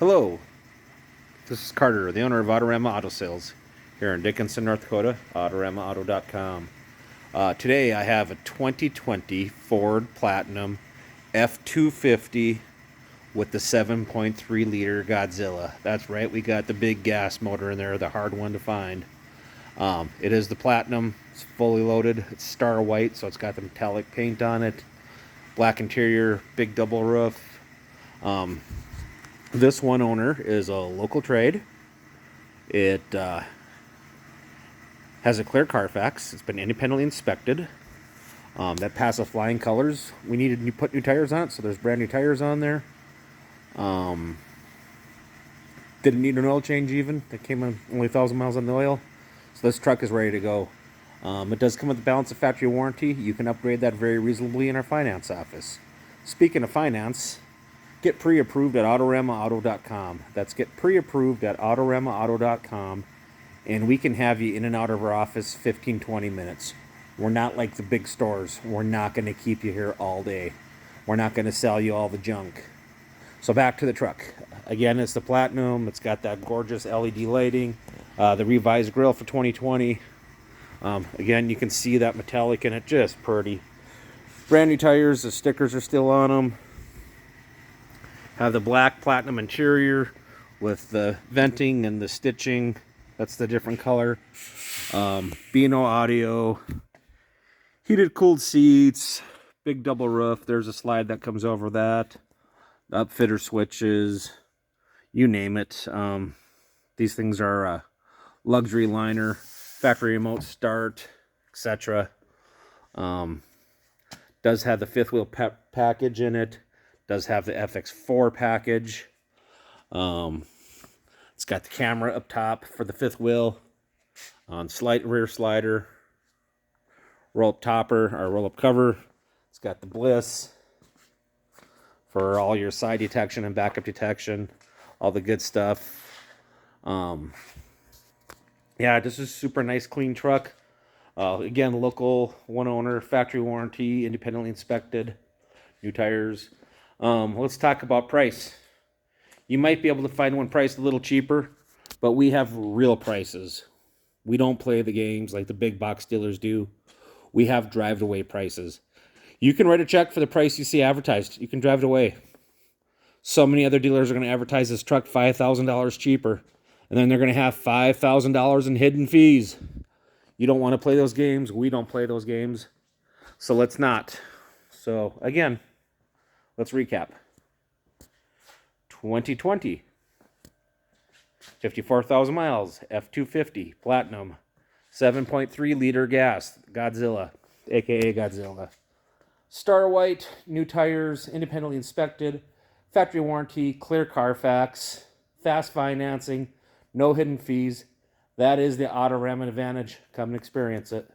Hello, this is Carter, the owner of Autorama Auto Sales here in Dickinson, North Dakota, AutoramaAuto.com. Today I have a 2020 Ford Platinum F250 with the 7.3 liter Godzilla. That's right, we got the big gas motor in there, the hard one to find. It is the Platinum, it's fully loaded, it's star white, so it's got the metallic paint on it, black interior, big double roof. This one owner is a local trade. It has a clear Carfax. It's been independently inspected. That passed with flying colors. We needed to put new tires on it, so there's brand new tires on there. Didn't need an oil change even. It came on only 1,000 miles on the oil. So this truck is ready to go. It does come with a balance of factory warranty. You can upgrade that very reasonably in our finance office. Speaking of finance, get pre-approved at AutoramaAuto.com. That's get pre-approved at AutoramaAuto.com, and we can have you in and out of our office 15-20 minutes. We're not like the big stores. We're not going to keep you here all day. We're not going to sell you all the junk. So back to the truck. Again, it's the Platinum. It's got that gorgeous LED lighting, the revised grille for 2020. Again, you can see that metallic in it, just pretty. Brand new tires. The stickers are still on them. Have the black Platinum interior with the venting and the stitching. That's the different color. Beano audio. Heated cooled seats. Big double roof. There's a slide that comes over that. Upfitter switches. You name it. These things are luxury liner. Factory remote start. Etc. Does have the fifth wheel package in it. Does have the FX4 package. It's got the camera up top for the fifth wheel. On rear slider. Roll-up topper, or roll-up cover. It's got the bliss for all your side detection and backup detection. All the good stuff. Yeah, this is a super nice, clean truck. Again, local, one owner, factory warranty, independently inspected. New tires. Let's talk about price. You might be able to find one priced a little cheaper, but we have real prices. We don't play the games like the big box dealers do. We have drive-away prices. You can write a check for the price you see advertised. You can drive it away. So many other dealers are going to advertise this truck $5,000 cheaper, and then they're going to have $5,000 in hidden fees. You don't want to play those games. We don't play those games. So let's not. So again, let's recap. 2020, 54,000 miles, F250 Platinum, 7.3 liter gas, Godzilla, aka Godzilla. Star white, new tires, independently inspected, factory warranty, clear Carfax, fast financing, no hidden fees. That is the Autorama advantage. Come and experience it.